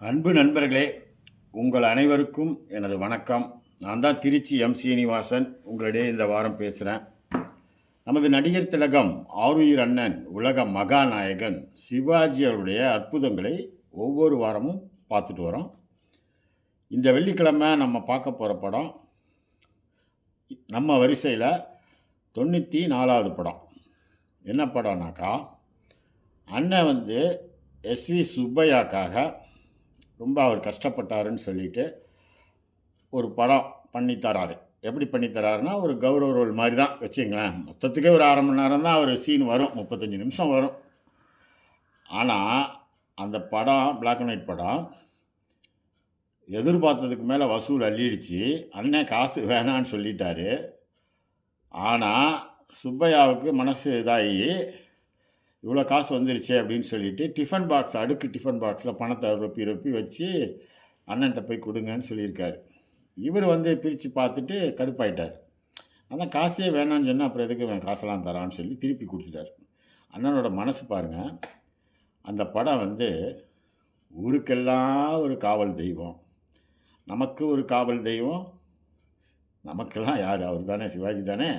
அன்பு நண்பர்களே, உங்கள் அனைவருக்கும் எனது வணக்கம். நான் தான் திருச்சி சீனிவாசன் உங்களிடையே இந்த வாரம் பேசுகிறேன். நமது நடிகர் திலகம் ஆருயிர் அண்ணன் உலக மகாநாயகன் சிவாஜி அவருடைய அற்புதங்களை ஒவ்வொரு வாரமும் பார்த்துட்டு வரோம். இந்த வெள்ளிக்கிழமை நம்ம பார்க்க போகிற படம் நம்ம வரிசையில் 94வது படம். என்ன படம்னாக்கா, அண்ணன் வந்து எஸ்வி சுப்பையாக்காக ரொம்ப அவர் கஷ்டப்பட்டாருன்னு சொல்லிட்டு ஒரு படம் பண்ணித்தராரு. எப்படி பண்ணித்தராருன்னா, ஒரு கௌரவ ரோல் மாதிரி தான் வச்சுங்களேன். மொத்தத்துக்கே ஒரு அரை மணி நேரம் தான் ஒரு சீன் வரும், 35 நிமிஷம் வரும். ஆனால் அந்த படம் பிளாக் அண்ட் ஒயிட் படம் எதிர்பார்த்ததுக்கு மேலே வசூல் அள்ளிடுச்சு. அண்ணன் காசு வேணான்னு சொல்லிட்டாரு. ஆனால் சுப்பையாவுக்கு மனசு இதாகி இவ்வளோ காசு வந்துருச்சு அப்படின்னு சொல்லிட்டு டிஃபன் பாக்ஸ், அடுக்கு டிஃபன் பாக்ஸில் பணத்தை ரொப்பி வச்சு அண்ணன்ட்ட போய் கொடுங்கன்னு சொல்லியிருக்காரு. இவர் வந்து பிரித்து பார்த்துட்டு கடுப்பாயிட்டார். ஆனால் காசே வேணான்னு சொன்னால் அப்புறம் எதுக்கு காசெல்லாம் தரான்னு சொல்லி திருப்பி கொடுத்துட்டார். அண்ணனோட மனசு பாருங்கள். அந்த படம் வந்து ஊருக்கெல்லாம் ஒரு காவல் தெய்வம், நமக்கு ஒரு காவல் தெய்வம், நமக்கெல்லாம் யார்? அவர் தானே, சிவாஜி தானே.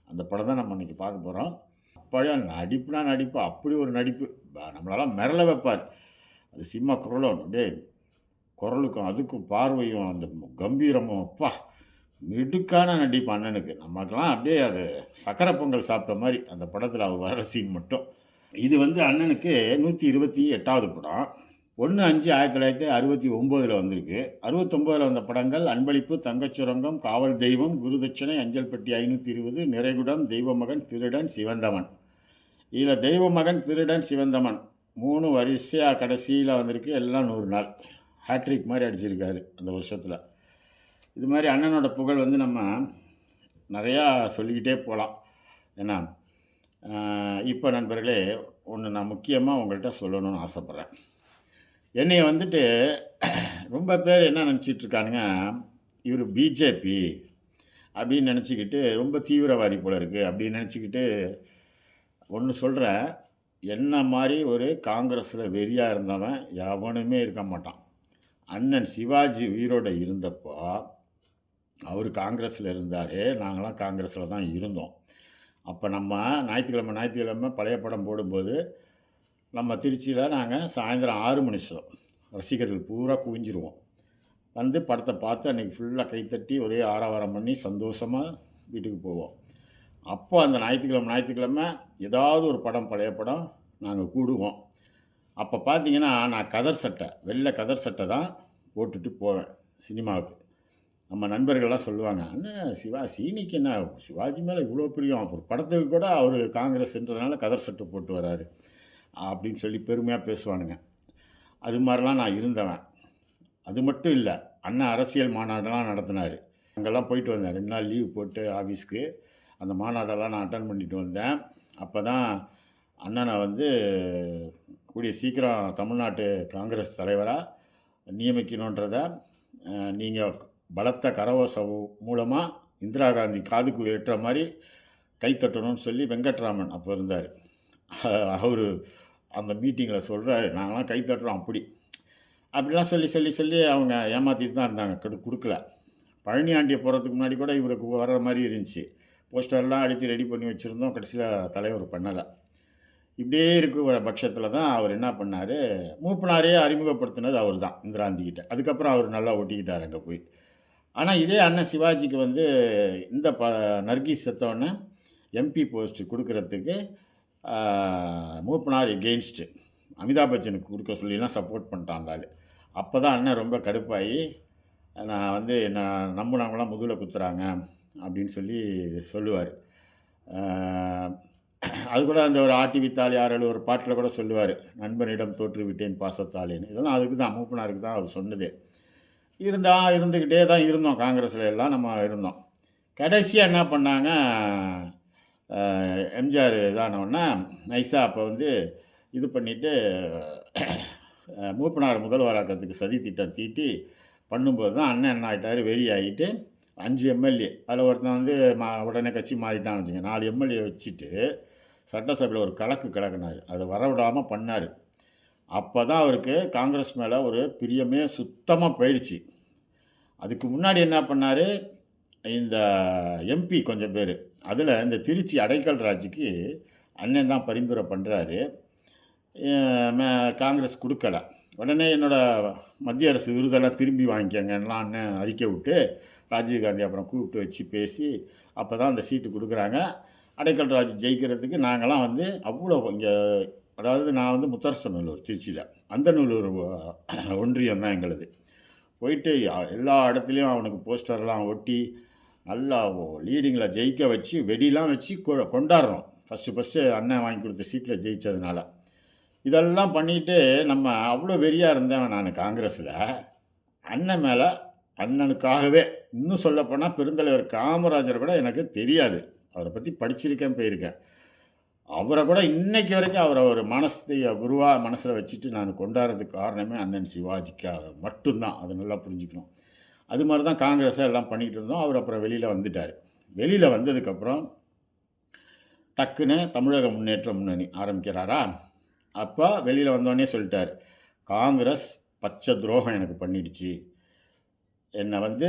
அந்த படம் தான் நம்ம இன்றைக்கி பார்க்க போகிறோம். அப்போயே நடிப்புனா நடிப்பு, அப்படி ஒரு நடிப்பு, நம்மளால் மிரள வைப்பார். அது சிம்ம குரலும், அப்படியே குரலுக்கும் அதுக்கும் பார்வையும் அந்த கம்பீரமும், அப்பா மிடுக்கான நடிப்பு அண்ணனுக்கு. நமக்கெல்லாம் அப்படியே அது சக்கரை பொங்கல் சாப்பிட்ட மாதிரி அந்த படத்தில் அவர் வர சீன் மட்டும். இது வந்து அண்ணனுக்கு 128வது படம். 1/5/1969 வந்திருக்கு. 69 வந்த படங்கள் அன்பளிப்பு, தங்கச்சுரங்கம், காவல் தெய்வம், குருதட்சணை, அஞ்சல் பெட்டி 520, நிறைகுடம், தெய்வமகன், திருடன், சிவந்தமன். இதில் தெய்வமகன், திருடன், சிவந்தமன் 3 வரிசையாக கடைசியில் வந்திருக்கு. எல்லாம் 100 நாள் ஹேட்ரிக் மாதிரி அடிச்சிருக்காரு அந்த வருஷத்தில். இது மாதிரி அண்ணனோட புகழ் வந்து நம்ம நிறையா சொல்லிக்கிட்டே போகலாம். ஏன்னா இப்போ நண்பர்களே, ஒன்று நான் முக்கியமாக உங்கள்கிட்ட சொல்லணும்னு ஆசைப்பட்றேன். என்னை வந்துட்டு ரொம்ப பேர் என்ன நினச்சிட்ருக்கானுங்க, இவர் பிஜேபி அப்படின்னு நினச்சிக்கிட்டு ரொம்ப தீவிரவாதி போல் இருக்குது அப்படின்னு நினச்சிக்கிட்டு ஒன்று சொல்கிறேன். என்ன மாதிரி ஒரு காங்கிரஸில் வெறியாக இருந்தவன் எவனுமே இருக்க மாட்டான். அண்ணன் சிவாஜி உயிரோடு இருந்தப்போ அவர் காங்கிரஸில் இருந்தார், நாங்களாம் காங்கிரஸில் தான் இருந்தோம். அப்போ நம்ம ஞாயிற்றுக்கிழமை பழைய படம் போடும்போது நம்ம திருச்சியில் நாங்கள் சாயந்தரம் 6 மணி ஷோ, ரசிகர்கள் பூரா குவிஞ்சிருவோம். வந்து படத்தை பார்த்து அன்றைக்கி ஃபுல்லாக கைத்தட்டி ஒரே ஆரவாரம் பண்ணி சந்தோஷமாக வீட்டுக்கு போவோம். அப்போ அந்த ஞாயிற்றுக்கிழமை ஏதாவது ஒரு படம், பழைய படம் நாங்கள் கூடுவோம். அப்போ பார்த்தீங்கன்னா நான் கதர் சட்டை, வெள்ளை கதர் சட்டை தான் போட்டுட்டு போவேன் சினிமாவுக்கு. நம்ம நண்பர்கள்லாம் சொல்லுவாங்க, அண்ணன் சீனிக்கு என்ன சிவாஜி மேலே இவ்வளோ பிரியம், ஒரு படத்துக்கு கூட அவர் காங்கிரஸ்ன்றதுனால கதர் சட்டை போட்டு வராரு அப்படின்னு சொல்லி பெருமையாக பேசுவானுங்க. அது மாதிரிலாம் நான் இருந்தவன். அது மட்டும் இல்லை, அண்ணன் அரசியல் மாநாடெல்லாம் நடத்தினார். அங்கெல்லாம் போயிட்டு வந்தேன். 2 நாள் லீவ் போட்டு ஆஃபீஸ்க்கு அந்த மாநாடெல்லாம் நான் அட்டன் பண்ணிட்டு வந்தேன். அப்போ தான் அண்ணனை வந்து கூடிய சீக்கிரம் தமிழ்நாட்டு காங்கிரஸ் தலைவராக நியமிக்கணுன்றதை நீங்கள் பலத்த கரவோச மூலமாக இந்திரா காந்தி காதுக்கு ஏற்ற மாதிரி கைத்தட்டணும்னு சொல்லி வெங்கட்ராமன் அப்போ இருந்தார். அவர் அந்த மீட்டிங்கில் சொல்கிறாரு, நாங்களாம் கைத்தட்டுறோம் அப்படிலாம் சொல்லி அவங்க ஏமாற்றிட்டு தான் இருந்தாங்க. கொடுக்கல. பழனி ஆண்டியை போகிறதுக்கு முன்னாடி கூட இவருக்கு வர்ற மாதிரி இருந்துச்சு. போஸ்டர்லாம் அடித்து ரெடி பண்ணி வச்சுருந்தோம். கடைசியில் தலைவர் பண்ணலை. இப்படியே இருக்கிற பட்சத்தில் தான் அவர் என்ன பண்ணார், மூப்பனாரையே அறிமுகப்படுத்தினது அவர் தான் இந்திராந்திக்கிட்ட. அதுக்கப்புறம் அவர் நல்லா ஒட்டிக்கிட்டார் அங்கே போய். ஆனால் இதே அண்ணன் சிவாஜிக்கு வந்து இந்த நர்கீஸ் செத்தோடனே எம்பி போஸ்ட்டு கொடுக்கறதுக்கு மூப்பனார் எகெயின்ஸ்ட்டு அமிதாப் பச்சனுக்கு கொடுக்க சொல்லிலாம் சப்போர்ட் பண்ணிட்டாங்க. அப்போ தான் அண்ணன் ரொம்ப கடுப்பாகி, நான் வந்து என்ன நம்பினவங்களாம் முதுகில் குத்துறாங்க அப்படின்னு சொல்லுவார். அது கூட அந்த ஒரு ஆட்டி வித்தால் யாராலும் ஒரு பாட்டில் கூட சொல்லுவார், நண்பனிடம் தோற்று விட்டேன் பாசத்தாலேன்னு. இதெல்லாம் அதுக்கு தான், மூப்பனாருக்கு தான் அவர் சொன்னதே. இருந்துக்கிட்டே தான் இருந்தோம். காங்கிரஸில் எல்லாம் நம்ம இருந்தோம். கடைசியாக என்ன பண்ணாங்க, எம்ஜிஆர் இதானோடனே நைஸாக அப்போ வந்து இது பண்ணிவிட்டு மூப்பனார் முதல்வராக்கிறதுக்கு சதி திட்டம் தீட்டி பண்ணும்போது தான் அண்ணன் என்ன ஆகிட்டார், வெறி ஆகிட்டு 5 எம்எல்ஏ, அதில் ஒருத்தன் வந்து உடனே கட்சி மாறிட்டான்னு வச்சுங்க. 4 எம்எல்ஏ வச்சுட்டு சட்டசபையில் ஒரு கலக்குனார். அதை வரவிடாமல் பண்ணார். அப்போ தான் அவருக்கு காங்கிரஸ் மேலே ஒரு பிரியமே சுத்தமாக போயிடுச்சு. அதுக்கு முன்னாடி என்ன பண்ணார், இந்த எம்பி கொஞ்சம் பேர், அதில் இந்த திருச்சி அடைக்கல் ராஜுக்கு அண்ணன் தான் பரிந்துரை பண்ணுறாரு. காங்கிரஸ் கொடுக்கல. உடனே என்னோட மத்திய அரசு விருதெல்லாம் திரும்பி வாங்கிக்கங்கலாம் அண்ணன் அறிக்கை விட்டு, ராஜீவ்காந்தி அப்புறம் கூப்பிட்டு வச்சு பேசி, அப்போ தான் அந்த சீட்டு கொடுக்குறாங்க. அடைக்கல் ராஜ் ஜெயிக்கிறதுக்கு நாங்கள்லாம் வந்து அவ்வளோ இங்கே, அதாவது நான் வந்து முத்தரசநல்லூர் திருச்சியில், அந்தநல்லூர் ஒன்றியம் தான் எங்களுது. போயிட்டு எல்லா இடத்துலையும் அவனுக்கு போஸ்டர்லாம் ஒட்டி நல்லா லீடிங்கில் ஜெயிக்க வச்சு வெடிலாம் வச்சு கொண்டாடுறோம். ஃபஸ்ட்டு அண்ணன் வாங்கி கொடுத்த சீட்டில் ஜெயித்ததுனால. இதெல்லாம் பண்ணிவிட்டு நம்ம அவ்வளோ வெறியாக இருந்தேன் நான் காங்கிரஸில். அண்ணன் மேலே, அண்ணனுக்காகவே, இன்னும் சொல்லப்போனால் பெருந்தலைவர் காமராஜர் கூட எனக்கு தெரியாது. அவரை பற்றி படிச்சிருக்கேன், போயிருக்கேன். அவரை கூட இன்னைக்கு வரைக்கும் அவரை ஒரு குருவாக மனசில் வச்சுட்டு நான் கொண்டாடுறதுக்கு காரணமே அண்ணன் சிவாஜிக்காக மட்டும்தான். அதை நல்லா புரிஞ்சுக்கணும். அது மாதிரி தான் காங்கிரஸை எல்லாம் பண்ணிக்கிட்டு இருந்தோம். அவர் அப்புறம் வெளியில் வந்துட்டார். வெளியில் வந்ததுக்கப்புறம் டக்குன்னு தமிழக முன்னேற்ற முன்னணி ஆரம்பிக்கிறாரா. அப்போ வெளியில் வந்தோடனே சொல்லிட்டார், காங்கிரஸ் பச்சை துரோகம் எனக்கு பண்ணிடுச்சு. என்னை வந்து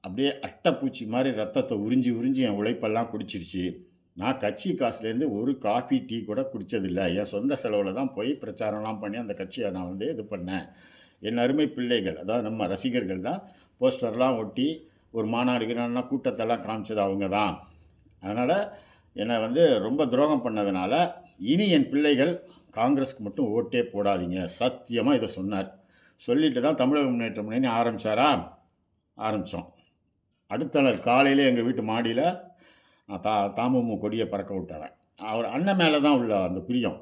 அப்படியே அட்டைப்பூச்சி மாதிரி ரத்தத்தை உறிஞ்சி என் உழைப்பெல்லாம் குடிச்சிருச்சு. நான் கட்சி காசுலேருந்து ஒரு காஃபி டீ கூட குடித்ததில்லை. என் சொந்த செலவில் தான் போய் பிரச்சாரம்லாம் பண்ணி அந்த கட்சியை நான் வந்து இது பண்ணேன். என் அருமை பிள்ளைகள், அதாவது நம்ம ரசிகர்கள் தான் போஸ்டர்லாம் ஒட்டி ஒரு மாநாடுக்குன்னா கூட்டத்தெல்லாம் காமிச்சது அவங்க தான். அதனால் என்னை வந்து ரொம்ப துரோகம் பண்ணதுனால இனி என் பிள்ளைகள் காங்கிரஸுக்கு மட்டும் ஓட்டே போடாதீங்க, சத்தியமாக இதை சொன்னார். சொல்லிட்டு தான் தமிழக முன்னேற்ற முன்னணி ஆரம்பித்தோம். அடுத்த நாள் காலையில் எங்கள் வீட்டு மாடியில் தாமு கொடியை பறக்க விட்டாங்க. அவர் அண்ணன் மேலே தான் உள்ள அந்த பிரியம்.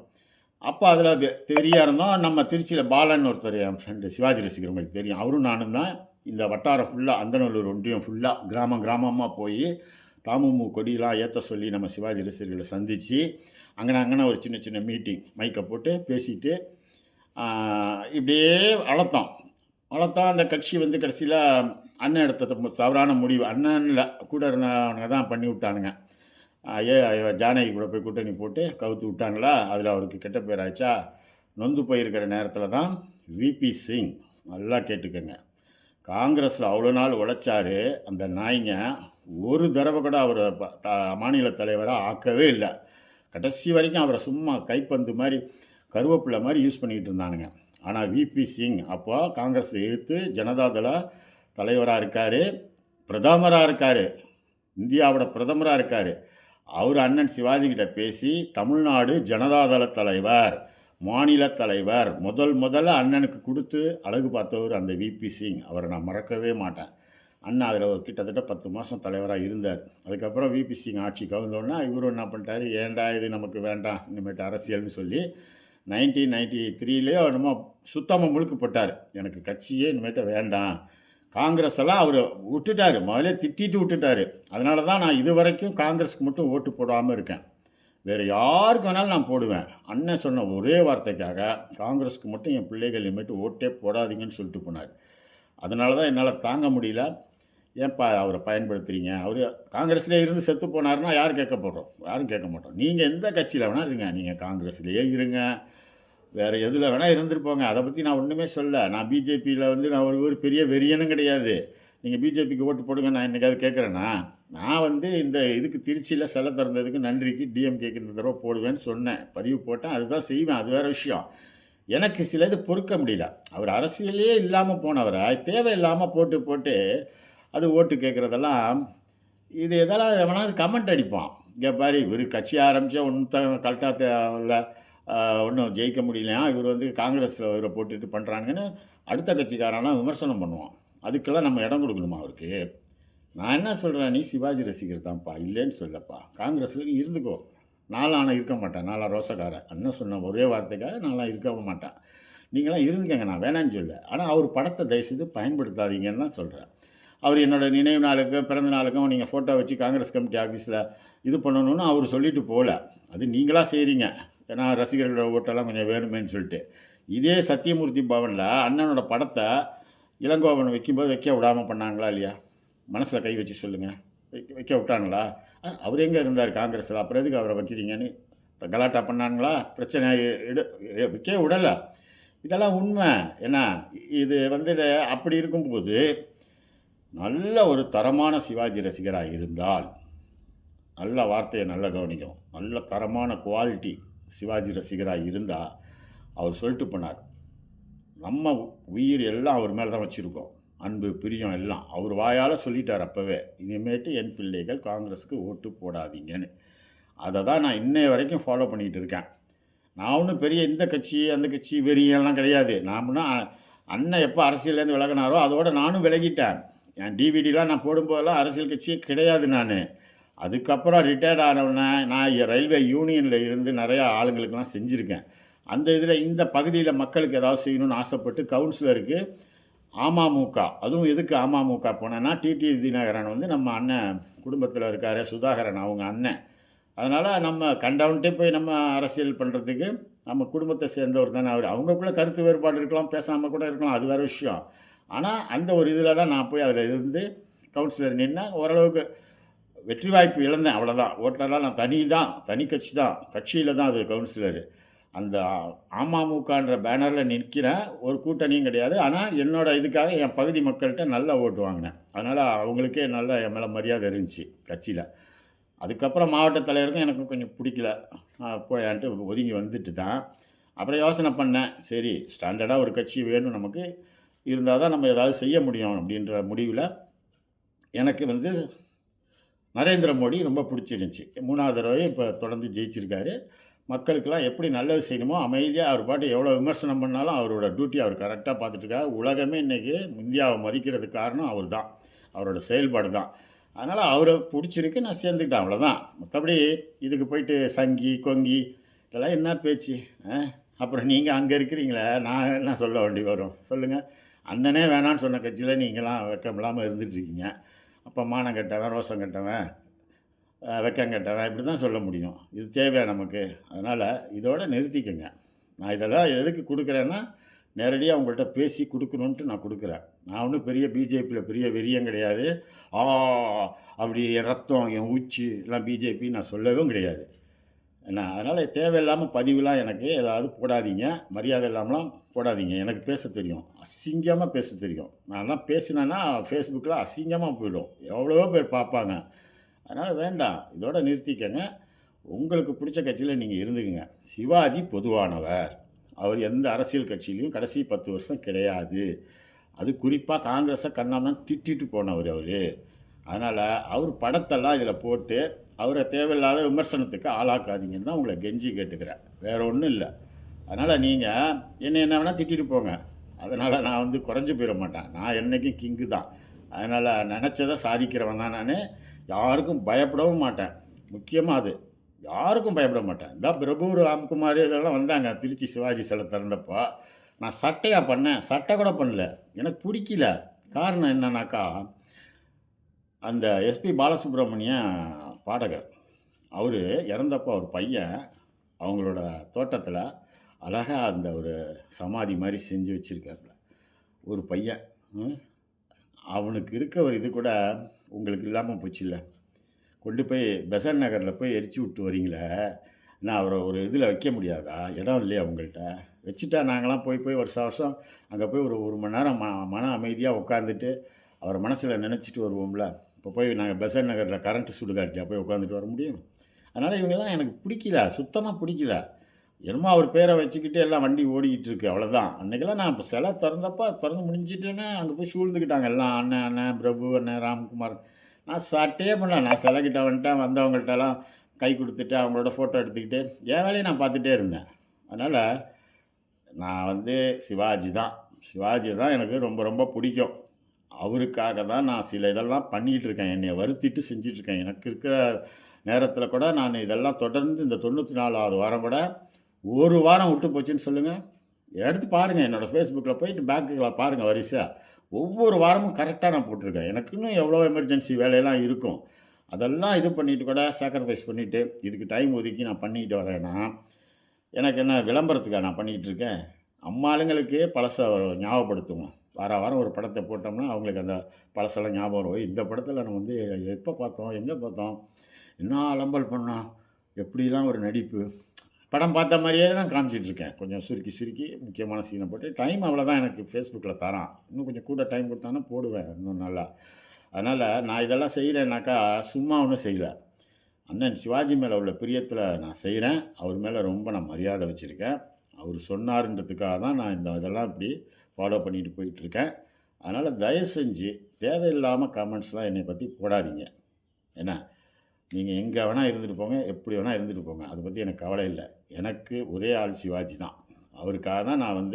அப்போ அதில் தெரியா இருந்தோம். நம்ம திருச்சியில் பாலன் ஒருத்தர், என் ஃப்ரெண்டு சிவாஜி ரசிகர்களுக்கு தெரியும். அவரும் நானும் தான் இந்த வட்டாரம் ஃபுல்லாக, அந்தநல்லூர் ஒன்றியம் ஃபுல்லாக கிராமமாக போய் தாமு கொடியெலாம் ஏற்ற சொல்லி நம்ம சிவாஜி ரசிகர்களை சந்தித்து அங்கன ஒரு சின்ன மீட்டிங் மைக்கை போட்டு பேசிட்டு இப்படியே வளர்த்தோம். அந்த கட்சி வந்து கடைசியில் அண்ணன் எடுத்த தவறான முடிவு, அண்ணனில் கூட இருந்தவங்க தான் பண்ணி விட்டானுங்க. ஜானகி கூட போய் கூட்டணி போட்டு கவுத்து விட்டாங்களா, அதில் அவருக்கு கெட்ட பேர் ஆச்சா. நொந்து போயிருக்கிற நேரத்தில் தான் விபி சிங், நல்லா கேட்டுக்கோங்க, காங்கிரஸில் அவ்வளோ நாள் உழைச்சார் அந்த நாய்ங்க, ஒரு தடவை கூட அவரை மாநில தலைவராக ஆக்கவே இல்லை. கடைசி வரைக்கும் அவரை சும்மா கைப்பந்து மாதிரி, கருவேப்பிலை மாதிரி யூஸ் பண்ணிக்கிட்டு இருந்தானுங்க. ஆனால் விபி சிங் அப்போ காங்கிரஸை எதிர்த்து ஜனதாதள தலைவராக இருக்கார், பிரதமராக இருக்கார், இந்தியாவோட பிரதமராக இருக்கார். அவர் அண்ணன் சிவாஜிக்கிட்ட பேசி தமிழ்நாடு ஜனதாதள தலைவர், மாநில தலைவர், முதல்ல அண்ணனுக்கு கொடுத்து அழகு பார்த்தவர் அந்த விபி சிங். அவரை நான் மறக்கவே மாட்டேன். அண்ணா அதில் ஒரு கிட்டத்தட்ட 10 மாதம் தலைவராக இருந்தார். அதுக்கப்புறம் விபி சிங் ஆட்சி கவுந்தோன்னா இவரும் என்ன பண்ணிட்டார், ஏண்டா இது நமக்கு வேண்டாம் இனிமேட்டு அரசியல்னு சொல்லி 1993லேயோ என்னமோ சுத்தமாக முழுக்கு போட்டார். எனக்கு கட்சியே இனிமேட்டு வேண்டாம், காங்கிரஸ் எல்லாம் அவர் விட்டுட்டார், முதல்ல திட்டிட்டு விட்டுட்டார். அதனால தான் நான் இது வரைக்கும் காங்கிரஸுக்கு மட்டும் ஓட்டு போடாமல் இருக்கேன். வேறு யாருக்கு வேணாலும் நான் போடுவேன். அண்ணன் சொன்ன ஒரே வார்த்தைக்காக காங்கிரஸுக்கு மட்டும் என் பிள்ளைகள் இனிமேட்டு ஓட்டே போடாதீங்கன்னு சொல்லிட்டு போனார். அதனால தான் என்னால் தாங்க முடியல. ஏன்ப்பா அவரை பயன்படுத்துகிறீங்க, அவர் காங்கிரஸ்லேயே இருந்து செத்து போனார்னா யாரும் கேட்க போகிறோம், யாரும் கேட்க மாட்டோம். நீங்கள் எந்த கட்சியில் வேணால் இருங்க, நீங்கள் காங்கிரஸ்லேயே இருங்க, வேறு எதில் வேணால் இருந்துருப்போங்க, அதை பற்றி நான் ஒன்றுமே சொல்ல. நான் பிஜேபியில் வந்து நான் ஒரு பெரிய வெறியனும் கிடையாது. நீங்கள் பிஜேபிக்கு ஓட்டு போடுங்க நான் என்றைக்காவது கேட்குறேன்னா, நான் வந்து இந்த இதுக்கு திருச்சியில் சிலை திறந்ததுக்கு நன்றிக்கு டிஎம்கேக்கு இந்த தடவை போடுவேன்னு சொன்னேன், பதிவு போட்டேன், அதுதான் செய்வேன், அது வேறு விஷயம். எனக்கு சில இது பொறுக்க முடியல. அவர் அரசியலே இல்லாமல் போனவரை தேவையில்லாமல் போட்டு அது ஓட்டு கேட்குறதெல்லாம், இது எதெல்லாம் எவனாவது கமெண்ட் அடிப்பான், இங்கே பாரு இவர் கட்சி ஆரம்பித்தா ஒன்றும் கரெக்டாக இல்லை, ஒன்றும் ஜெயிக்க முடியலையா, இவர் வந்து காங்கிரஸில் இவரை போட்டுட்டு பண்ணுறாங்கன்னு அடுத்த கட்சிக்காரெல்லாம் விமர்சனம் பண்ணுவான். அதுக்கெல்லாம் நம்ம இடம் கொடுக்கணுமா அவருக்கு? நான் என்ன சொல்கிறேன், நீ சிவாஜி ரசிகர் தான்ப்பா, இல்லைன்னு சொல்லப்பா, காங்கிரஸில் இருந்துக்கோ. நான்லாம் இருக்க மாட்டேன், நான்லாம் ரோசக்காரன். அண்ணன் சொன்ன ஒரே வார்த்தைக்காக நான்லாம் இருக்க மாட்டேன். நீங்களாம் இருந்துக்கங்க, நான் வேணான்னு சொல்ல. ஆனால் அவர் படத்தை தயவுசெய்து பயன்படுத்தாதீங்கன்னு தான் சொல்கிறேன். அவர் என்னோடய நினைவு நாளுக்கும் பிறந்த நாளுக்கும் நீங்கள் ஃபோட்டோ வச்சு காங்கிரஸ் கமிட்டி ஆஃபீஸில் இது பண்ணணும்னு அவர் சொல்லிட்டு போகல. அது நீங்களாக செய்கிறீங்க, ஏன்னா ரசிகர்களோட ஓட்டெல்லாம் கொஞ்சம் வேணுமேன்னு சொல்லிட்டு. இதே சத்தியமூர்த்தி பவனில் அண்ணனோட படத்தை இளங்கோவனை வைக்கும்போது வைக்க விடாமல் பண்ணாங்களா இல்லையா? மனசில் கை வச்சு சொல்லுங்கள், வைக்க விட்டாங்களா? அவர் எங்கே இருந்தார் காங்கிரஸில், அப்புறம் எதுக்கு அவரை வைக்கிறீங்கன்னு கலாட்டா பண்ணாங்களா? பிரச்சனை வைக்க விடலை. இதெல்லாம் உண்மை. ஏன்னா, இது வந்து அப்படி இருக்கும்போது, நல்ல ஒரு தரமான சிவாஜி ரசிகரா இருந்தால், நல்ல வார்த்தைய நல்லா கவனிக்கணும். நல்ல தரமான குவாலிட்டி சிவாஜி ரசிகரா இருந்தா, அவர் சொல்லிட்டு போனார். நம்ம உயிர் எல்லாம் அவர் மேல தான் வச்சிருக்கோம். அன்பு, பிரியம் எல்லாம். அவர் வாயால சொல்லிட்டார் அப்பவே. இனிமேட்டு என் பிள்ளைகள் காங்கிரஸுக்கு ஓட்டு போடாதீங்கன்னு. அத தான் நான் இன்னைய வரைக்கும் ஃபாலோ பண்ணிக்கிட்டு இருக்கேன். நான் ஒண்ணும் பெரிய இந்த கட்சி, அந்த கட்சி வெறியெல்லாம் கிடையாது. நாம்னா அண்ணன் எப்போ அரசியல்லேருந்து விலகுனாரோ, அதோட நானும் விலகிட்டேன். என் டிவிடிலாம் நான் போடும்போதெல்லாம் அரசியல் கட்சியே கிடையாது நானு. அதுக்கப்புறம் ரிட்டயர்ட் ஆனவுடனே, நான் ரயில்வே யூனியன்ல இருந்து நெறையா ஆளுங்களுக்கெல்லாம் செஞ்சிருக்கேன். அந்த இதில இந்த பகுதியில மக்களுக்கு ஏதாவது செய்யணும்னு ஆசைப்பட்டு கவுன்சிலருக்கு அமமுக, அதுவும் எதுக்கு அமமுக போனேன்னா, டிடி தினகரன் வந்து நம்ம அண்ணன் குடும்பத்தில இருக்காரே சுதாகரன் அவங்க அண்ணன். அதனால நம்ம கண்டவன்ட்டே போய் நம்ம அரசியல் பண்ணுறதுக்கு, நம்ம குடும்பத்தை சேர்ந்தவர் தானே அவரு. அவங்களுக்குள்ள கருத்து வேறுபாடு இருக்கலாம், பேசாம கூட இருக்கலாம். அது வேற விஷயம். ஆனா, அந்த ஒரு இதில தான் நான் போய் அதில இருந்து கவுன்சிலர் நின்னேன். ஓரளவுக்கு வெற்றி வாய்ப்பு இழந்தேன் அவ்வளோதான். ஓட்டெல்லாம் நான் தனி கட்சி தான். கட்சியில தான் அது கவுன்சிலரு. அந்த அமமுகன்ற பேனர்ல நிற்கிறேன். ஒரு கூட்டணியும் கிடையாது. ஆனா, என்னோட இதுக்காக என் பகுதி மக்கள்ட்ட நல்லா ஓட்டு வாங்கினேன். அதனால அவங்களுக்கே நல்ல என் மேல மரியாதை இருந்துச்சு கட்சியில. அதுக்கப்புறம் மாவட்ட தலைவருக்கும் எனக்கு கொஞ்சம் பிடிக்கல. போயான்ட்டு ஒதுங்கி வந்துட்டு தான். அப்புறம் யோசனை பண்ணேன். சரி ஸ்டாண்டர்டா ஒரு கட்சி வேணும் நமக்கு. இருந்தா தான் நம்ம ஏதாவது செய்ய முடியும் அப்படின்ற முடிவுல, எனக்கு வந்து நரேந்திர மோடி ரொம்ப பிடிச்சிருந்துச்சு. 3வது தடவையும் இப்போ தொடர்ந்து ஜெயிச்சிருக்காரு. மக்களுக்கெல்லாம் எப்படி நல்லது செய்யணுமோ அமைதியா அவர் பாட்டுக்கு எவ்வளோ விமர்சனம் பண்ணாலும் அவரோட டியூட்டிய அவர் கரெக்ட்டா பார்த்துட்டுருக்காரு. உலகமே இன்னைக்கு இந்தியாவ மதிக்கிறதுக்கு காரணம் அவர் தான். அவரோட செயல்பாடு தான். அதனால அவர புடிச்சிருக்கு. நான் சேர்ந்துக்கிட்டேன் அவ்வளோதான். மத்தபடி இதுக்கு போயிட்டு சங்கி, கொங்கி இதெல்லாம் என்ன பேச்சு? அ. அப்புறம் நீங்க அங்க இருக்கிறீங்களே, நான் என்ன சொல்ல வேண்டி வரும்? சொல்லுங்க. அண்ணனே வேணான்னு சொன்ன கட்சியில நீங்கலாம் வெட்கம் இல்லாம இருந்துட்டுருக்கீங்க. அப்ப மானம் கெட்டவன், ரோசம் கெட்டவன், வெட்கம் கெட்டவன் இப்படி தான் சொல்ல முடியும். இது தேவையா நமக்கு? அதனால இதோட நிறுத்திக்கங்க. நான் இதெல்லாம் எதுக்கு குடுக்குறேன்னா, நேரடியா உங்கள்ட்ட பேசி குடுக்கணுன்ட்டு நான் குடுக்குறேன். நான் ஒண்ணும் பெரிய பிஜேபியில பெரிய வெறியன் கிடையாது. ஆ அப்படி என் ரத்தம், என் உச்சி எல்லாம் பிஜேபி நான் சொல்லவும் கிடையாது. என்ன அதனால தேவையில்லாம பதிவுலாம் எனக்கு ஏதாவது போடாதீங்க. மரியாதை இல்லாமலாம் போடாதீங்க. எனக்கு பேசத் தெரியும். அசிங்கமா பேசத் தெரியும். நான்லாம் பேசினேன்னா Facebookல அசிங்கமா போயிடும். எவ்வளவோ பேர் பார்ப்பாங்க. அதனால வேண்டாம். இதோட நிறுத்திக்கங்க. உங்களுக்கு புடிச்ச கட்சியில நீங்க இருந்துக்குங்க. சிவாஜி பொதுவானவர். அவர் எந்த அரசியல் கட்சியிலயும் கடைசி 10 வருஷம் கிடையாது. அது குறிப்பா காங்கிரஸ கண்ணாமண்ணான்னு திட்டிட்டு போனவரு அவரு. அதனால அவர் படத்தெல்லாம் இதில போட்டு, அவர தேவையில்லாத விமர்சனத்துக்கு ஆளாக்காதீங்கன்னு தான் உங்கள கெஞ்சி கேட்டுக்கிறேன். வேற ஒண்ணும் இல்ல. அதனால நீங்க என்ன என்ன வேணா திட்டிட்டு போங்க. அதனால நான் வந்து குறைஞ்சு போயிற மாட்டேன். நான் என்னைக்கும் கிங்கு தான். அதனால நெனச்சத சாதிக்கிறவன் தான் நானு. யாருக்கும் பயப்படவும் மாட்டேன். முக்கியமா அது. யாருக்கும் பயப்பட மாட்டேன். இந்த பிரபு, ராம்குமார் இதெல்லாம் வந்தாங்க திருச்சி சிவாஜி சிலை திறந்தப்போ. நான் சட்டையா பண்ணேன்? சட்டை கூட பண்ணல. எனக்கு புடிக்கல. காரணம் என்னன்னாக்கா, அந்த எஸ்பி பாலசுப்ரமணியம் பாடகர். அவரு இறந்தப்போ அவர் பையன் அவங்களோட தோட்டத்தில அழகா அந்த ஒரு சமாதி மாரி செஞ்சு வச்சிருக்காப்புல. ஒரு பையன். ம். அவனுக்கு இருக்க ஒரு இது கூட உங்களுக்கு இல்லாம போச்சுல்ல. கொண்டு போய் பெசன்ட் நகர்ல போய் எரிச்சு விட்டு வரீங்களே, நான் அவர ஒரு இதில வைக்க முடியாதா? இடம் இல்லையா உங்கள்ட்ட? வச்சுட்டா நாங்கலாம் போய் போய் வருஷா வருஷம் அங்க போய் ஒரு 1 மணி நேரம் மன அமைதியா உட்காந்துட்டு, அவர மனசுல நெனச்சுட்டு வருவோம்ல. இப்போ போய் நாங்க பெசன்ட் நகர்ல கரண்ட் சுடுகாட்லயா போய் உட்காந்துட்டு வர முடியும்? அதனால இவங்கலாம் எனக்கு பிடிக்கல. சுத்தமா பிடிக்கல. என்னமோ அவர் பேர வச்சுக்கிட்டு எல்லாம் வண்டி ஓடிக்கிட்டு இருக்கு. அவ்வளோதான். அன்னைக்கெல்லாம் நான் இப்ப சிலை திறந்தப்ப திறந்து முடிஞ்சுட்டுன்னே அங்க போய் சூழ்ந்துக்கிட்டாங்க எல்லாம். அண்ணன், அண்ணன், பிரபு அண்ணன், ராம்குமார். நான் சட்டையே பண்ணல. நான் சிலைகிட்ட வந்துட்டேன். வந்தவங்கள்ட்டலாம் கை குடுத்துட்டு, அவங்களோட ஃபோட்டோ எடுத்துக்கிட்டு, என் வேலைய நான் பார்த்துட்டே இருந்தேன். அதனால நான் வந்து சிவாஜி தான். சிவாஜி தான் எனக்கு ரொம்ப ரொம்ப பிடிக்கும். அவருக்காக தான் நான் சில இதெல்லாம் பண்ணிக்கிட்டு இருக்கேன். என்னைய வருத்திட்டு செஞ்சுட்ருக்கேன். எனக்கு இருக்கிற நேரத்தில கூட நான் இதெல்லாம் தொடர்ந்து இந்த 94வது வாரம் கூட, ஒரு வாரம் விட்டு போச்சுன்னு சொல்லுங்க. எடுத்து பாருங்க. என்னோட Facebookல போயிட்டு பேக்குல பாருங்க வரிசையா. ஒவ்வொரு வாரமும் கரெக்ட்டா நான் போட்டிருக்கேன். எனக்குன்னு எவ்வளோ எமர்ஜென்சி வேலையெல்லாம் இருக்கும். அதெல்லாம் இது பண்ணிட்டு கூட சாக்ரிஃபைஸ் பண்ணிட்டு, இதுக்கு டைம் ஒதுக்கி நான் பண்ணிக்கிட்டு வரேன்னா, எனக்கு என்ன விளம்பரத்துக்கா நான் பண்ணிக்கிட்டு இருக்கேன்? நம்ம ஆளுங்களுக்கு பழச ஞாபகப்படுத்துவோம். வாரா வாரம் ஒரு படத்த போட்டோம்னா, அவங்களுக்கு அந்த பழசெல்லாம் ஞாபகம் வரும். "ஓய்! இந்த படத்தில நம்ம வந்து எப்ப பார்த்தோம்? எங்க பார்த்தோம்? என்ன அலம்பல் பண்ணோம்? எப்படிலாம் ஒரு நடிப்பு?" படம் பார்த்த மாதிரியே நான் காமிச்சிட்ருக்கேன். கொஞ்சம் சுருக்கி சுருக்கி முக்கியமான சீனை போட்டு டைம் அவ்வளோதான் எனக்கு ஃபேஸ்புக்கில் தரான். இன்னும் கொஞ்சம் கூட டைம் கொடுத்தானா போடுவேன் இன்னும் நல்லா. அதனால் நான் இதெல்லாம் செய்கிறேன்னாக்கா சும்மா ஒன்றும் செய்யல. அண்ணன் சிவாஜி மேலே உள்ள பிரியத்தில் நான் செய்கிறேன். அவர் மேலே ரொம்ப நான் மரியாதை வச்சுருக்கேன். அவர் சொன்னாருன்றதுக்காக தான் நான் இதெல்லாம் இப்படி ஃபாலோ பண்ணிட்டு போயிட்டுருக்கேன். அதனால் தயவு செஞ்சு தேவையில்லாமல் கமெண்ட்ஸ்லாம் என்னை பற்றி போடாதீங்க. ஏன்னா நீங்கள் எங்கே வேணால் இருந்துட்டு போங்க, எப்படி வேணால் இருந்துட்டு போங்க, அதை பற்றி எனக்கு கவலை இல்லை. எனக்கு ஒரே ஆள் சிவாஜி தான். அவருக்காக தான் நான்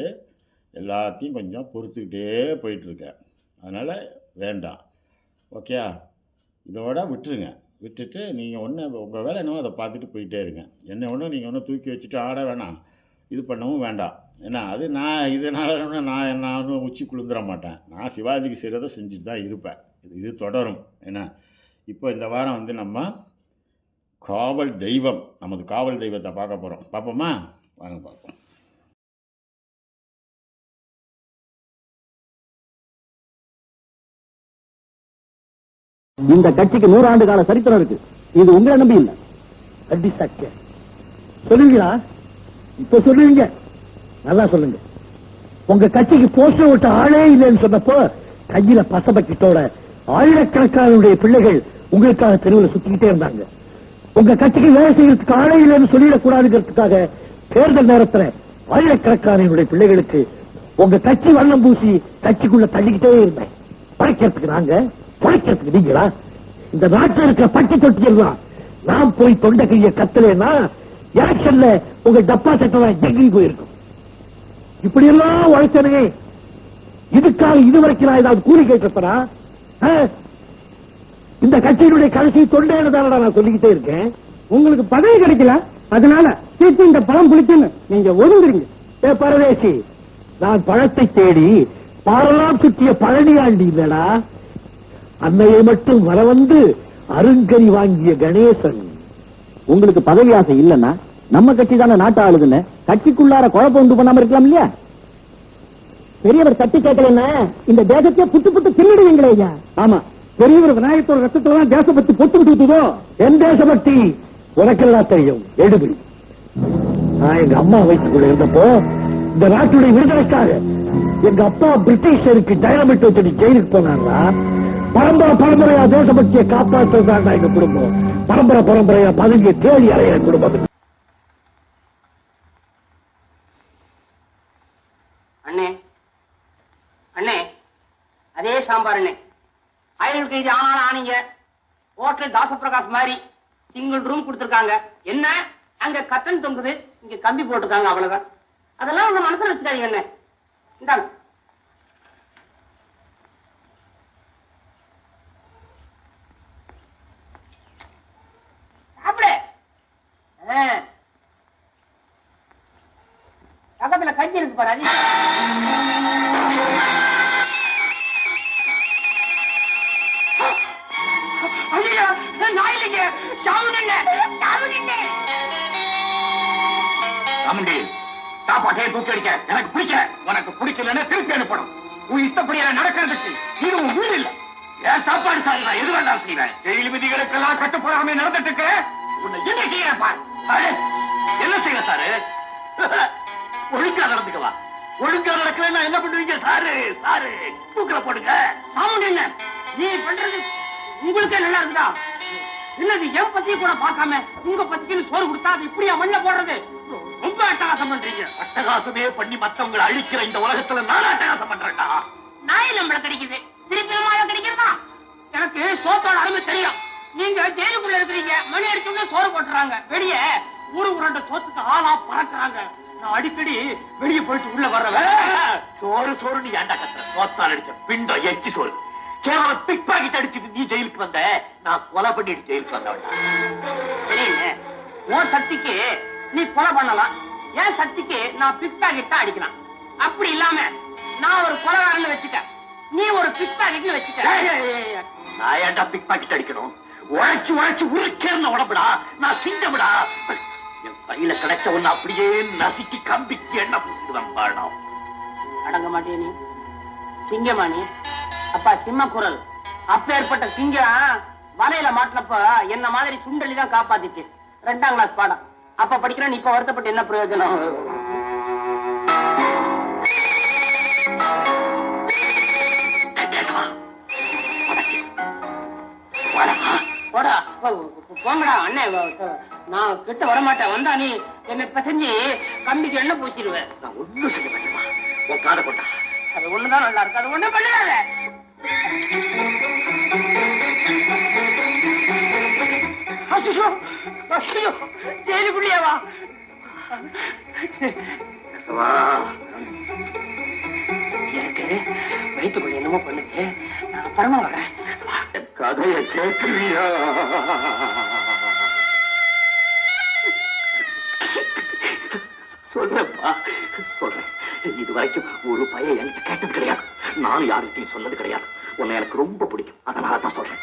எல்லாத்தையும் கொஞ்சம் பொறுத்துக்கிட்டே போயிட்டுருக்கேன். அதனால் வேண்டாம், ஓகே, இதோட விட்டுருங்க. விட்டுட்டு நீங்கள் உங்கள் வேலை என்னவோ அதை பார்த்துட்டு போயிட்டே இருங்க. என்னை நீங்கள் தூக்கி வச்சுட்டு ஆட வேணாம், இது பண்ணவும் வேண்டாம். ஏன்னா அது நான் இதனால் நான் உச்சி குளிந்துட மாட்டேன். நான் சிவாஜிக்கு செய்கிறத செஞ்சுட்டு தான் இருப்பேன். இது தொடரும். ஏன்னா இப்போ இந்த வாரம் நம்ம காவல் தெய்வம், நமது காவல் தெய்வத்தை பார்க்க போகிறோம். பார்ப்போமா? வாங்க பார்ப்போம். இந்த கட்சிக்கு 100 ஆண்டு கால சரித்திரம் இருக்கு. இது உங்களை நம்பி இல்ல. அடி சக்க சொல்லுவீங்களா? இப்ப சொல்லுவீங்க, நல்லா சொல்லுங்க. உங்க கட்சிக்கு போஸ்டர் ஓட்ட ஆளே இல்லைன்னு சொன்னப்போ கையில பசபக்கிட்டோட ஆயிரக்கணக்கான பிள்ளைகள் உங்களுக்காக தெருவில் சுத்திக்கிட்டே இருந்தாங்க. உங்க கட்சிக்கு வேலை செய்யறதுக்கு ஆளே இல்லைன்னு சொல்லிடக்கூடாதுங்கிறதுக்காக தேர்தல் நேரத்தில் ஆயிரக்கணக்கான பிள்ளைகளுக்கு உங்க கட்சி வண்ணம் பூசி கட்சிக்குள்ள தள்ளிக்கிட்டே இருந்தேன். படைக்கிறதுக்கு நாங்க, படைக்கிறதுக்கு நீங்களா? இந்த நாட்டில் இருக்கிற பட்டி தொட்டியெல்லாம் நான் போய் தொண்டை கைய கத்தலேன்னா எலெக்ஷன்ல உங்க டப்பா சட்டம் ஜெங்கி போயிருக்கும். இப்படி எல்லாம் உழைச்சனே, இதுக்காக இதுவரைக்கும் நான் ஏதாவது கூலி கேட்டிருப்பா? இந்த கட்சியினுடைய கடைசி தொண்டைன்னு தானடா நான் சொல்லிக்கிட்டே இருக்கேன். உங்களுக்கு பதவி கிடைக்கல, அதனால சீட்டு இந்த பழம் பிடிச்சுன்னு நீங்க ஒதுங்குறீங்க. பரதேசி, நான் பழத்தை தேடி பாரெல்லாம் சுற்றிய பழனியாண்டி இல்லடா, அன்னையை மட்டும் வர வந்து அருங்கறி வாங்கிய கணேசன். உங்களுக்கு பதவி ஆசை இல்லன்னா நம்ம கட்சி தானே நாட்டு ஆளுதுன்னு கட்சிக்குள்ளார குழப்பம் உண்டு பண்ணாம இருக்கலாம் இல்லையா? பெரியவர் தட்டி கேட்கலன்னா இந்த தேசத்தையே புட்டு புட்டு தின்னுடுவீங்களே ஐயா. ஆமா, பெரியவர் விநாயகத்தோட ரத்தத்துலதான் தேசபக்தி பொட்டு விட்டுதோ. என் தேசபக்தி உனக்கெல்லாம் தெரியும். எடுபடி, நான் எங்க அம்மா வயிற்றுக்குள்ள இருந்தப்போ இந்த நாட்டுடைய விடுதலைக்காக எங்க அப்பா பிரிட்டிஷருக்கு டைனமிட் வச்சு ஜெயிலுக்கு போனாங்களா? பரம்பரையா தேசபக்தியை காப்பாற்றுறதா எங்க குடும்பம். பரம்பரையா பதவியை தேடி அறைய குடும்பம். அண்ணே அண்ணே, அதே சாம்பார் அண்ணே. 500 கேஜி ஆனாலும் ஆனீங்க. ஹோட்டல் தாசப்பிரகாஷ் மாதிரி சிங்கிள் ரூம் கொடுத்துருக்காங்க. என்ன அங்க கட்டன் தொங்குது, இங்க கம்பி போட்டுருக்காங்க, அவ்வளவுதான். அதெல்லாம் உங்க மனசுல வச்சுக்காதீங்க அண்ணே. இந்தாங்க. சாப்பிடு. பக்கத்துல கஞ்சி இருக்கு பாரு. சாப்பாட்டையே தூக்கி அடிக்க எனக்கு பிடிக்கல. உனக்கு பிடிக்கலன்னு திருப்பி அனுப்பணும். உன் இஷ்டப்படி நடக்கிறதுக்கு இது உன் வீடு இல்ல. ஏன் சாப்பாடு சாரி நான் எது வேண்டாம் செய்வேன். ஜெயில் விதிகளுக்கெல்லாம் கட்டுப்படாம நடந்துட்டு இருக்க. உன்னை என்ன செய்யறப்பா? என்ன செய்யற சாரு? ஒழுங்கா நடந்துக்கவா? ஒழுங்கா நடக்கலன்னா என்ன பண்ணுவீங்க சாரு? சாரு தூக்கல போடுங்க. சாமுண்டி என்ன நீ பண்றது உங்களுக்கே நல்லா இருந்தா என்னது? என் பத்திய கூட பார்க்காம உங்க பத்திக்கு சோறு கொடுத்தா அது இப்படியா மண்ண போடுறது? ரொம்ப அட்டகாசம் பண்றீங்க. அட்டகாசமே பண்ணி மத்தவங்களை அழிக்கிற இந்த உலகத்துல நான் அட்டகாசம் பண்றேன்டா. நாய் நம்மள கிடைக்குது, திருப்பி கிடைக்கிறதா? எனக்கு சோத்தோட அருமை தெரியும். நீங்க ஜெயிலுக்குள்ள இருக்கிறீங்க, மணி அடிச்சுள்ள சோறு போட்டுறாங்க. வெளியே ஊரு உருண்ட சோத்துக்கு ஆளா பறக்குறாங்க. நான் அடிக்கடி வெளியே போயிட்டு உள்ள வர்றவன் சோறு சோறு நீ ஏண்டா கத்துற? சோத்தால் அடிச்ச பிண்டம் எச்சி சோறு. கேவலம் பிக் பாக்கெட் அடிச்சுட்டு நீ ஜெயிலுக்கு வந்த, நான் கொலை பண்ணிட்டு ஜெயிலுக்கு வந்தவன். உன் சக்திக்கு நீ கொலை பண்ணலாம், என் சக்திக்கு நான் பிக் பாக்கெட் அடிக்கலாம். அப்படி இல்லாம நான் ஒரு கொலைகாரன்னு வச்சுக்க, நீ ஒரு பிக் பாக்கெட்னு வச்சுக்க. நான் ஏன்டா பிக் பாக்கெட் அடிக்கணும்? உழைச்சு உழைச்சு உருக்கேர்ன உடம்புடா, நான் சிங்கம்டா. என் கையில கிடைச்ச ஒண்ணு அப்படியே நசுக்கி கம்பிக்கு என்ன பூசிடுவேன் பாடம். அடங்க மாட்டே நீ சிங்கமா? நீ அப்பா சிம்ம குரல். அப்ப ஏற்பட்ட சிங்கம் வலையில மாட்டினப்ப என்ன மாதிரி சுண்டலி தான் காப்பாத்திச்சு. 2ஆம் கிளாஸ் பாடம். அப்ப படிக்கிறான், இப்ப வருத்தப்பட்டு என்ன பிரயோஜனம்? போங்கடா அண்ணே, நான் கிட்ட வரமாட்டேன். வந்தா நீ என்னை பசஞ்சு கம்பிக்கு எண்ணெய் பூச்சிடுவேன். நான் ஒண்ணும் செய்ய மாட்டேமா. உன் காதை கொண்டா. அது ஒண்ணுதான் நல்லா இருக்கு, அது ஒண்ணும் பண்ணிடாத. ஜெயிலுக்குள்ளியவா? எனக்கு வயிற்றுக்குள்ள என்னமோ பண்ணுச்சு, நான் அப்புறமா வரேன். கதையை கேட்கிறியா? சொல்றப்பா, சொல்றேன். இது வரைக்கும் ஒரு பையன் என்கிட்ட கேட்டது கிடையாது. நானும் யார்கிட்டையும் சொன்னது கிடையாது. உன்னை எனக்கு ரொம்ப பிடிக்கும், அதனால தான் சொல்றேன்.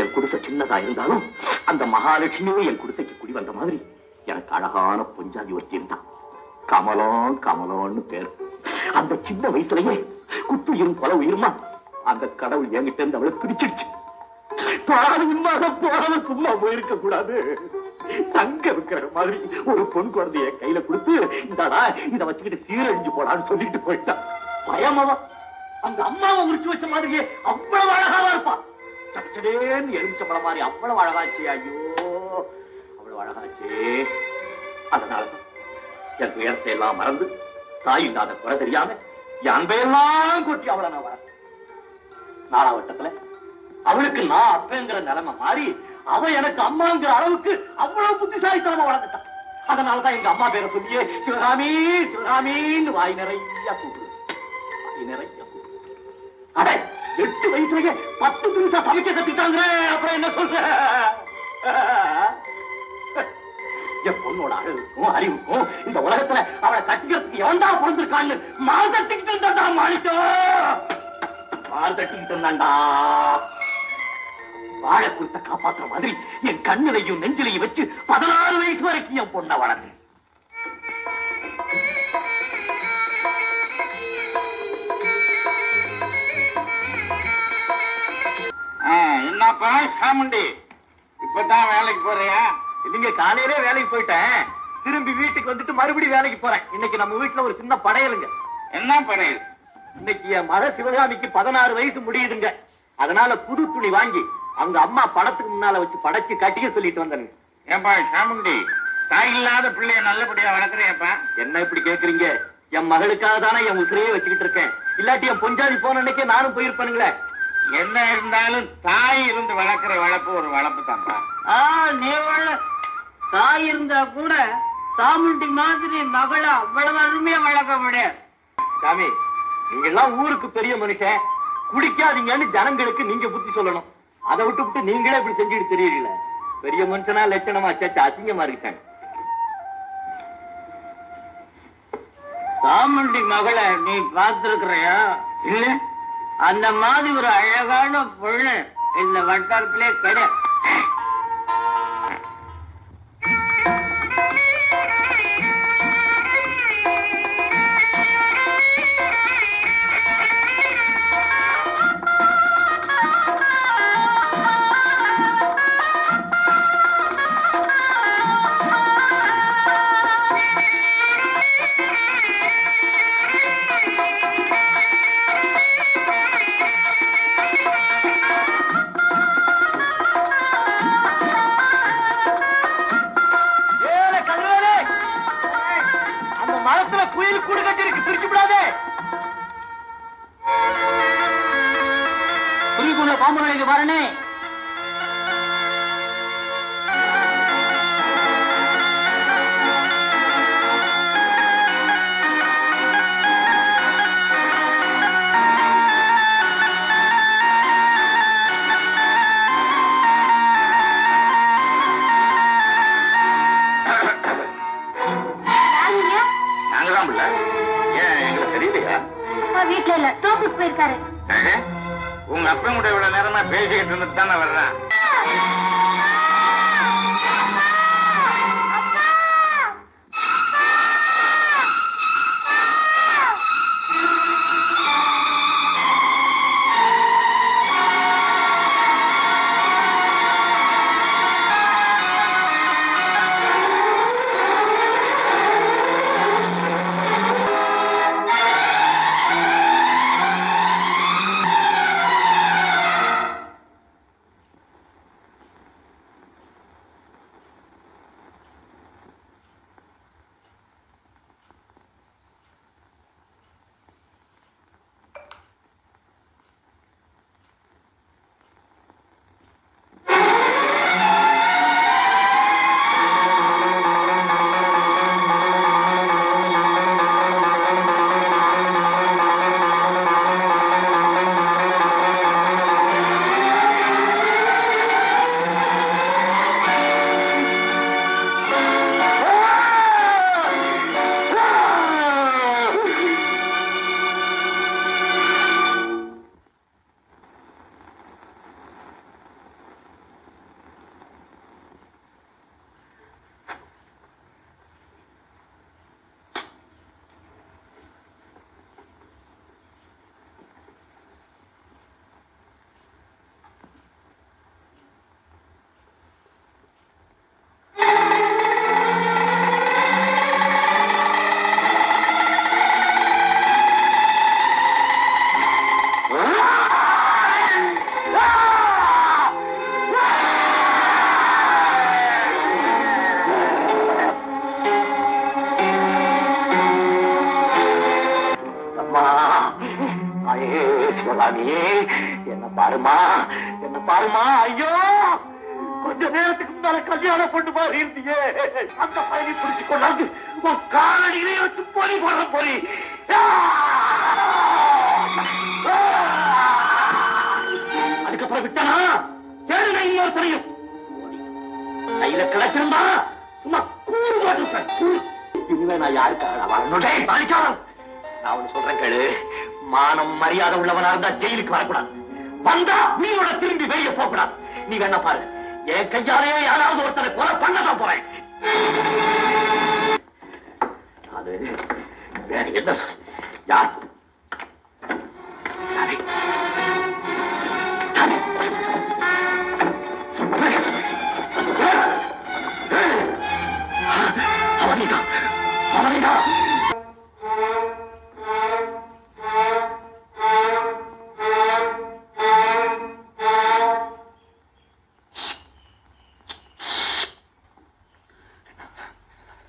என் குடிசை சின்னதா இருந்தாலும் அந்த மகாலட்சுமியும் என் குடிசைக்கு குடி வந்த மாதிரி எனக்கு அழகான பொஞ்சாதி ஒருத்தி இருந்தான். கமலம் கமலம்னு பேர். அந்த சின்ன வயசுலயே குத்துயிரும் கொலை உயிருமா அந்த கடவுள் என்கிட்ட இருந்து அவளை பிரிச்சிருச்சு. போனவ சும்மா போயிருக்க கூடாது. தங்க வைக்கிற மாதிரி ஒரு பொன் குழந்தைய கையில கொடுத்து, இந்தாடா இதை வச்சுக்கிட்டு சீரழிஞ்சு போடான்னு சொல்லிட்டு போயிட்டான். பயமாவா அந்த அம்மாவை உரிச்சு வச்ச மாதிரியே அவ்வளவு அழகாவா இருப்பா. சச்சடேன்னு எரிச்ச பழம் மாதிரி அவ்வளவு அழகாச்சு. ஐயோ அவ்வளவு அழகாச்சு. அதனாலதான் என் துயரத்தை எல்லாம் மறந்து, தாய் இல்லாத குறை தெரியாம என் அன்பையெல்லாம் கொட்டி அவளை நான் வளர்த்தேன். நாலாவட்டத்துல அவளுக்கு நான் அப்பங்கிற நிலைமை மாறி அவ எனக்கு அம்மாங்கிற அளவுக்கு அவ்வளவு புத்திசாலித்தனமா வளர்ந்துட்டான். அதனாலதான் எங்க அம்மா பேரை சொல்லியே சிவகாமி சிவகாமின்னு வாய் நிறைய கூப்பிடு. வாய் நிறைய கூப்பிடு. அட 8 வயசுலயே 10 நிமிஷம் சமைக்க கத்திட்டாங்க. அப்புறம் என்ன சொல்ற? என் பொண்ணோட அழகுக்கும் அறிவுக்கும் இந்த உலகத்துல அவளை கட்டிக்கிறதுக்கு எவன்டா பிறந்திருக்கான்னு மால் தட்டிக்கிட்டு இருந்தா மாணிக்கோ. மால் தட்டிக்கிட்டு இருந்தாண்டா. வாழை குறித்த காப்பாற்றுற மாதிரி என் கண்ணிலையும் நெஞ்சிலையும் வச்சு 16 வயசு வரைக்கும் என் பொண்ணை வளர்ந்து. என்னப்பா சாமுண்டி, இப்பதான் வேலைக்கு போறியா? இல்லைங்க, காலையிலே வேலைக்கு போயிட்டேன். திரும்பி வீட்டுக்கு வந்துட்டு மறுபடியும் வேலைக்கு போறேன். இன்னைக்கு நம்ம வீட்டுல ஒரு சின்ன படையலுங்க. என்ன படையல்? இன்னைக்கு என் மக சிவகாமிக்கு 16 வயசு முடியுதுங்க. அதனால புது துணி வாங்கி அவங்க அம்மா படத்துக்கு முன்னால வச்சு படைச்சு கட்டிக்க சொல்லிட்டு வந்தேன். ஏப்பா சாமுண்டி, தாய் இல்லாத பிள்ளைய நல்லபடியா வளர்க்குறியப்பா. என்ன இப்படி கேக்குறீங்க? என் மகளுக்காக தானே என் உசிரையே வச்சுக்கிட்டு இருக்கேன். இல்லாட்டி என் பொஞ்சாதி போன அன்னைக்கே நானும் போயிருப்பேனுங்களே. என்ன இருந்தாலும் தாய் இருந்து வளர்க்குற வளர்ப்பு ஒரு வளர்ப்பு தான்ப்பா. நீ தாய் இருந்தா கூட சாமுண்டி மாதிரி மகளை அவ்வளவு அருமையா வளர்க்க முடியாது. சாமி, நீங்க எல்லாம் ஊருக்கு பெரிய மனுஷன், குடிக்காதீங்கன்னு ஜனங்களுக்கு நீங்க புத்தி சொல்லணும். அதை விட்டு நீங்களே இப்படி செஞ்சுட்டு தெரியல. பெரிய மனுஷனா லட்சணமா சச்சா அசிங்கமா இருக்காங்க. சாமுண்டி மகளை நீ பார்த்திருக்கிறியா? இல்ல, அந்த மாதிரி ஒரு அழகான பொண்ணு இந்த வட்டாரத்திலே கிடையாது. குயில் கூடு கட்டி இருக்கு, பிரிச்சு விடாதே. புலிக்குள்ள பாம்பு வேலைக்கு பாருனே. வீட்டுல இல்ல, தோப்புக்கு போயிருக்காரு. உங்க அப்பன் கூட இவ்வளவு நேரமா பேசிக்கிட்டு இருந்துட்டு தானே வர்றேன். சிவகாமியே, என்ன பாருமா, என்ன பாருமா. ஐயோ, கொஞ்ச நேரத்துக்கு முன்னால கல்யாணம் கொண்டு மாதிரி இருந்தீங்க. அந்த பையனை பிடிச்சு கொண்டாந்து உன் காலடியிலே வச்சு பொறி போடுற பொறி. அதுக்கப்புறம் விட்டனா தேடுங்க இன்னொருத்தரையும். கையில கிடைச்சிருந்தா சும்மா கூறு போட்டிருப்பேன். இனிமே நான் யாருக்காக வரணும்? நான் ஒண்ணு சொல்றேன் கேளு. மானம் மரியாதை உள்ளவனா இருந்தா ஜெயிலுக்கு வரக்கூடாது. வந்தா நீயோட திரும்பி வெளியே போகக்கூடாது. நீ வேணா பாரு, என் கையாலேயே யாராவது ஒருத்தரை கொலை பண்ணதான் போறேன். அது வேற என்ன? யார்? அவனிதான், அவனிதான்.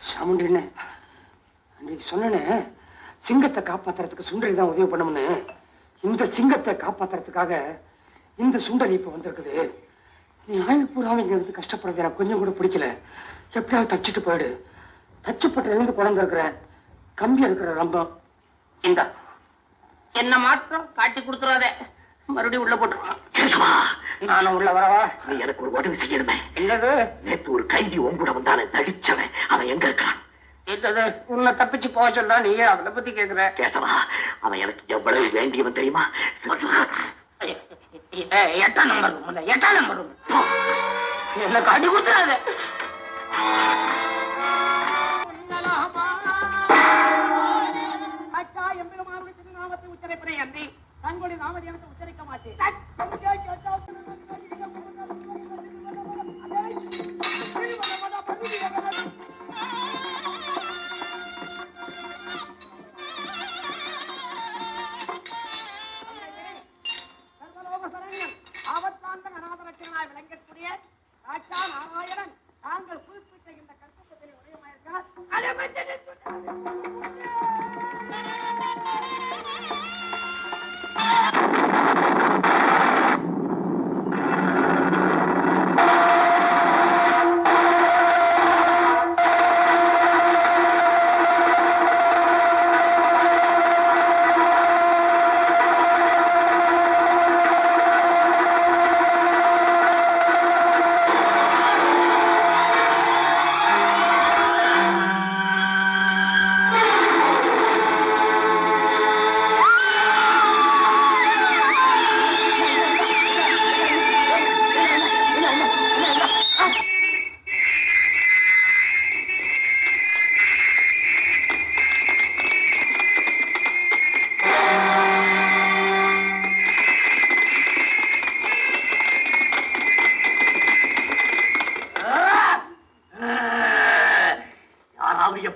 சாமுண்டி என்ன அன்னைக்கு சொன்னேன்னு சிங்கத்தை காப்பாத்துறதுக்கு சுண்டலி தான் உதவி பண்ணணும்னு. இந்த சிங்கத்தை காப்பாத்துறதுக்காக இந்த சுண்டலி இப்ப வந்திருக்குது. நீ ஆயுள் பூராம இங்க இருந்து கஷ்டப்படுறது எனக்கு கொஞ்சம் கூட பிடிக்கல. எப்படியாவது தச்சுட்டு போயிடு. தச்சுப்பட்டு இருந்து குழந்தை இருக்கிற கம்பி இருக்கிற ரம்பம் இந்த என்ன மாற்றம் காட்டி கொடுத்துறாதே, மறுபடியும் உள்ள போட்டுருவான். நானும் உள்ள வரவா? நீ எனக்கு ஒரு உதவி செய்யணுமே. என்னது? நேற்று ஒரு கைதி உங்கூட வந்தானே, தடிச்சவன், அவன் எங்க இருக்கான்? என்னது? உன்னை தப்பிச்சு போக சொன்னா நீயே அவனை பத்தி கேக்குற? கேசவா, அவன் எனக்கு எவ்வளவு வேண்டியவன் தெரியுமா? 8ஆம் நம்பர் ரூம், 8ஆம் நம்பர் ரூம். என்ன காட்டி கொடுத்துறாத. தங்களுடைய நாமதியானத்தை உச்சரிக்க மாட்டேன். ஆபத்தாந்த அநாதரட்சனாய் விளங்கக்கூடிய ராஜா நாராயணன் தாங்கள் குறிப்பிட்ட இந்த கருத்துப்பத்திலே உதயமாயிருக்கார்.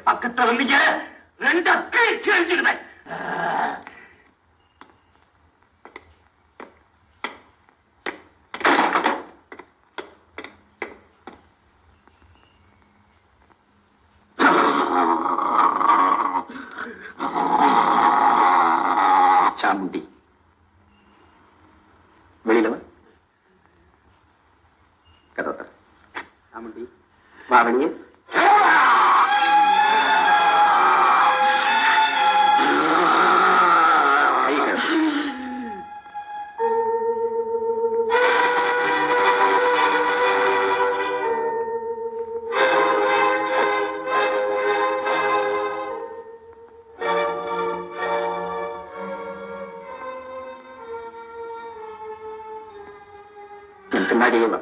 பக்கத்துல வந்தீங்க, 2 அக்கை செஞ்சிருவேன். சாமுண்டி, வெளியில வா. கதவை சாமுண்டி, வா வெளியே. பின்னாடியே வா.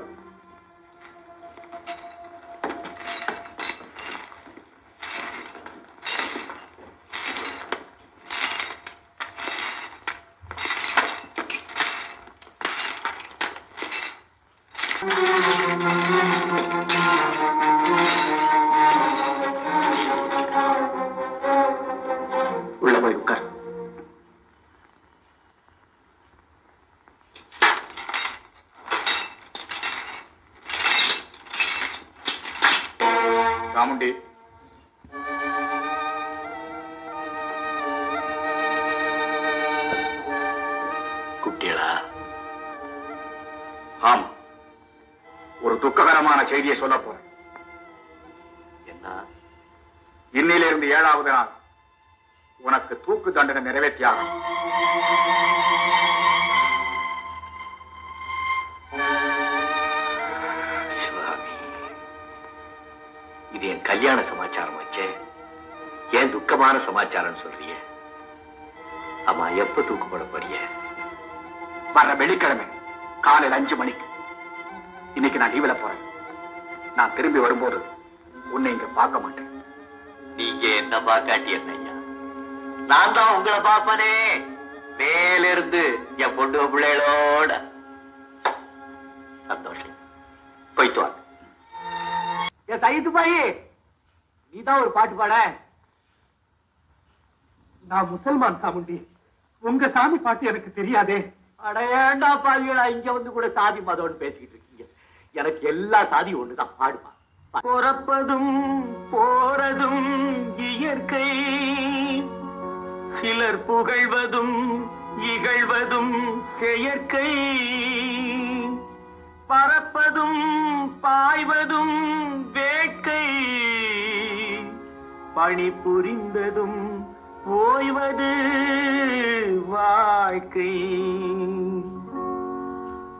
உள்ள போய் உட்கார். சாமுண்டி, ஆமா, ஒரு துக்ககரமான செய்தியை சொல்ல போறேன். என்ன? இன்னிலிருந்து 7வது நாள் உனக்கு தூக்கு தண்டனை நிறைவேற்றியாகும். இது என் கல்யாண சமாச்சாரம் வச்சே, ஏன் துக்கமான சமாச்சாரம் சொல்றிய? ஆமா, எப்ப தூக்கு போட போறிய? வர வெள்ளிக்கிழமை காலையில் 5 மணிக்கு. இன்னைக்கு நான் லீவ்ல போறேன். நான் திரும்பி வரும்போது உன்னை இங்க பார்க்க மாட்டேன். நீங்க என்ன பார்க்காட்டி என்னையா, நான் தான் உங்களை பார்ப்பனே, மேல இருந்து என் பொண்ணு பிள்ளைகளோட. சந்தோஷம், போயிட்டு வாங்க. என் சைத்து பாயி, நீதான் ஒரு பாட்டு பாட. நான் முசல்மான் சாமுண்டி, உங்க சாமி பாட்டு எனக்கு தெரியாதே. அடையேண்டா பாவிகளா, இங்க வந்து கூட சாதி மதம்னு பேசிக்கிட்டு இருக்கீங்க. எனக்கு எல்லா சாதியும் ஒண்ணுதான். பாடுமா. பிறப்பதும் போறதும் இயற்கை, சிலர் புகழ்வதும் இகழ்வதும் செயற்கை, பறப்பதும் பாய்வதும் வேட்கை, பணி புரிந்ததும் ஓய்வது வாழ்க்கை.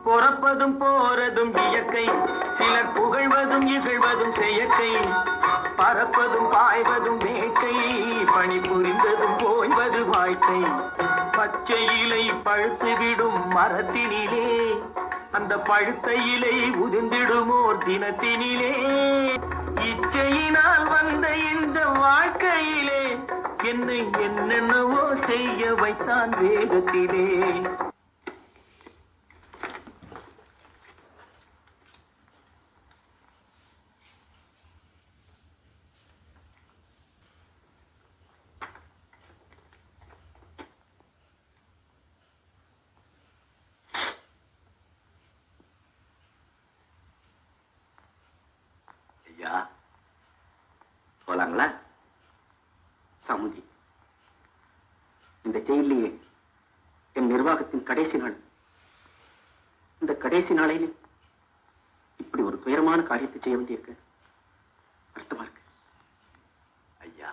பொறப்பதும் போறதும் இயற்கை, சிலர் புகழ்வதும் இகழ்வதும் செயற்கை, பறப்பதும் பாய்வதும் வேட்கை, பணி புரிந்ததும் ஓய்வது வாழ்க்கை. பச்சை இலை பழுத்துவிடும் மரத்தினிலே, அந்த பழுத்த இலை உதிர்ந்திடுமோர் தினத்தினிலே. இச்சையினால் வந்த இந்த வாழ்க்கையிலே என்னை என்னென்னவோ செய்ய வைத்தான் வேகத்திலே. ஐயா, போலாங்களா? சாமுண்டி, இந்த ஜெயிலே என் நிர்வாகத்தின் கடைசி நாள். இந்த கடைசி நாளையிலே இப்படி ஒரு துயரமான காரியத்தை செய்ய வேண்டியிருக்கு. அர்த்தமா இருக்கு. ஐயா,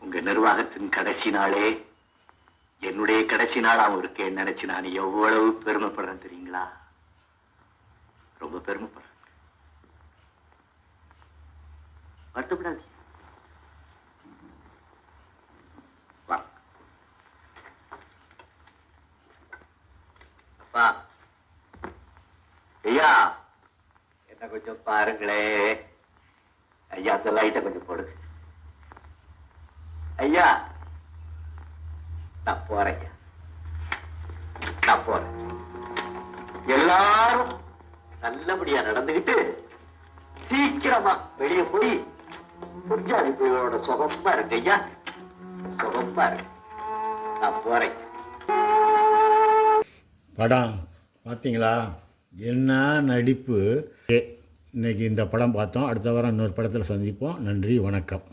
உங்க நிர்வாகத்தின் கடைசி நாளே என்னுடைய கடைசி நாளாவும் இருக்கேன்னு நினைச்சு நான் எவ்வளவு பெருமைப்படுறேன் தெரியுங்களா? ரொம்ப பெருமைப்படுறேன். வருத்தப்படாது. அப்பா, ஐயா, என்ன கொஞ்சம் பாருங்களே. ஐயா, அந்த லைட்டை கொஞ்சம் போடுங்க. ஐயா, நான் போறேன். நான் போறேன். எல்லாரும் நல்லபடியா நடந்துகிட்டு சீக்கிரமா வெளியே போய் புரிஞ்சாதி பிள்ளைகளோட சுகமா இருக்கு. ஐயா, சுகமா இருக்கு. நான் போறேன். படம் பார்த்தீங்களா? என்ன நடிப்பு! இன்னைக்கு இந்த படம் பார்த்தோம். அடுத்த வாரம் இன்னொரு படத்தில் சந்திப்போம். நன்றி, வணக்கம்.